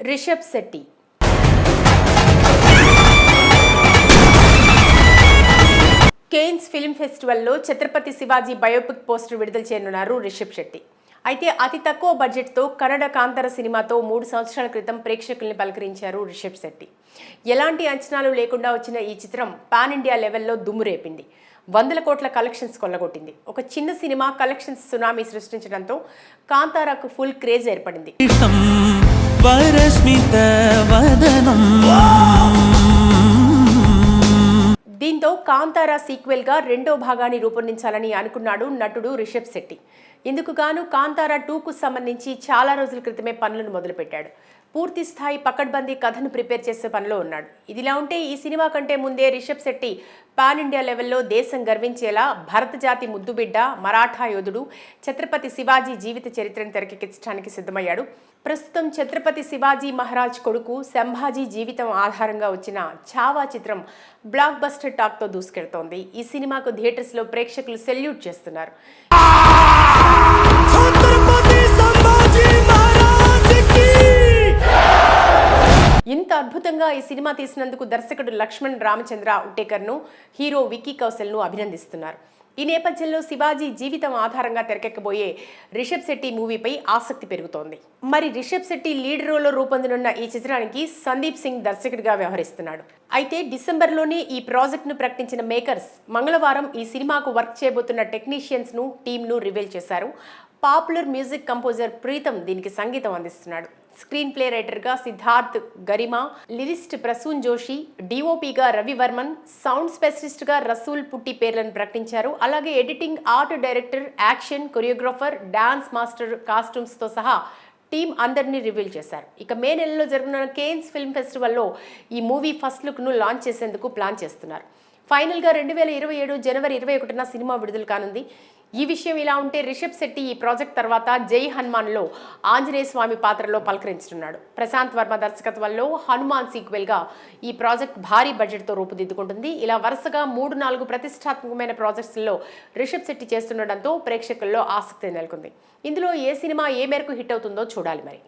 Rishabh Shetty Cannes film ఫెస్టివల్లో Chhatrapati Shivaji biopic poster విడుదల చేయనున్నారు రిషబ్ శెట్టి. అయితే అతి తక్కువ బడ్జెట్తో కన్నడ కాంతార సినిమాతో 3 సంవత్సరాల క్రితం ప్రేక్షకుల్ని పలకరించారు రిషబ్ శెట్టి. ఎలాంటి అంచనాలు లేకుండా వచ్చిన ఈ చిత్రం పాన్ ఇండియా లెవెల్లో దుమ్ము రేపింది. 100 కోట్ల కలెక్షన్స్ కొల్లగొట్టింది. ఒక చిన్న సినిమా కలెక్షన్స్ సునామీ సృష్టించడంతో కాంతారాకు ఫుల్ క్రేజ్ ఏర్పడింది. దీంతో కాంతారా సీక్వెల్ గా రెండో భాగాన్ని రూపొందించాలని అనుకున్నాడు నటుడు రిషబ్ శెట్టి. ఇందుకు గాను కాంతారా 2కు సంబంధించి చాలా రోజుల క్రితమే పనులను మొదలుపెట్టాడు. పూర్తి స్థాయి పకడ్బందీ కథను ప్రిపేర్ చేసే పనిలో ఉన్నాడు. ఇదిలా ఉంటే ఈ సినిమా కంటే ముందే రిషబ్ శెట్టి పాన్ ఇండియా లెవెల్లో దేశం గర్వించేలా భరత జాతి ముద్దుబిడ్డ మరాఠా యోధుడు ఛత్రపతి శివాజీ జీవిత చరిత్రను తెరకెక్కించడానికి సిద్ధమయ్యాడు. ప్రస్తుతం ఛత్రపతి శివాజీ మహారాజ్ కొడుకు సంభాజీ జీవితం ఆధారంగా వచ్చిన ఛావా చిత్రం బ్లాక్ బస్టర్ టాక్తో దూసుకెడుతోంది. ఈ సినిమాకు థియేటర్స్లో ప్రేక్షకులు సెల్యూట్ చేస్తున్నారు. ఇంత అద్భుతంగా ఈ సినిమా తీసినందుకు దర్శకుడు లక్ష్మణ్ రామచంద్ర ఉట్టేకర్ను, హీరో విక్కీ కౌశల్ను అభినందిస్తున్నారు. ఈ నేపథ్యంలో శివాజీ జీవితం ఆధారంగా తెరకెక్కబోయే రిషబ్ శెట్టి మూవీపై ఆసక్తి పెరుగుతోంది. మరి రిషబ్ శెట్టి లీడ్ రోల్లో రూపొందనున్న ఈ చిత్రానికి సందీప్ సింగ్ దర్శకుడిగా వ్యవహరిస్తున్నాడు. అయితే డిసెంబర్లోనే ఈ ప్రాజెక్ట్ను ప్రకటించిన మేకర్స్ మంగళవారం ఈ సినిమాకు వర్క్ చేయబోతున్న టెక్నీషియన్స్ను, టీమ్ను రివీల్ చేశారు. పాపులర్ మ్యూజిక్ కంపోజర్ ప్రీతం దీనికి సంగీతం అందిస్తున్నాడు. స్క్రీన్ ప్లే రైటర్గా సిద్ధార్థ్ గరిమా, లిరిస్ట్ ప్రసూన్ జోషి, డిఓపిగా రవివర్మన్, సౌండ్ స్పెషలిస్ట్గా రసూల్ పుట్టి పేర్లను ప్రకటించారు. అలాగే editing, art director, action, choreographer, dance master, కాస్ట్యూమ్స్తో సహా టీం అందరినీ రివీల్ చేశారు. ఇక మే నెలలో జరగనున్న కేన్స్ ఫిల్మ్ ఫెస్టివల్లో ఈ మూవీ ఫస్ట్ లుక్ను లాంచ్ చేసేందుకు ప్లాన్ చేస్తున్నారు. ఫైనల్గా 2027 జనవరి 21న సినిమా విడుదల కానుంది. ఈ విషయం ఇలా ఉంటే రిషబ్ శెట్టి ఈ ప్రాజెక్ట్ తర్వాత జై హనుమాన్లో ఆంజనేయ స్వామి పాత్రలో పలకరించున్నాడు. ప్రశాంత్ వర్మ దర్శకత్వంలో హనుమాన్ సీక్వెల్గా ఈ ప్రాజెక్ట్ భారీ బడ్జెట్తో రూపుదిద్దుకుంటుంది. ఇలా వరుసగా 3-4 ప్రతిష్టాత్మకమైన ప్రాజెక్ట్స్లో రిషబ్ శెట్టి చేస్తుండటంతో ప్రేక్షకుల్లో ఆసక్తి నెలకొంది. ఇందులో ఏ సినిమా ఏ మేరకు హిట్ అవుతుందో చూడాలి మరి.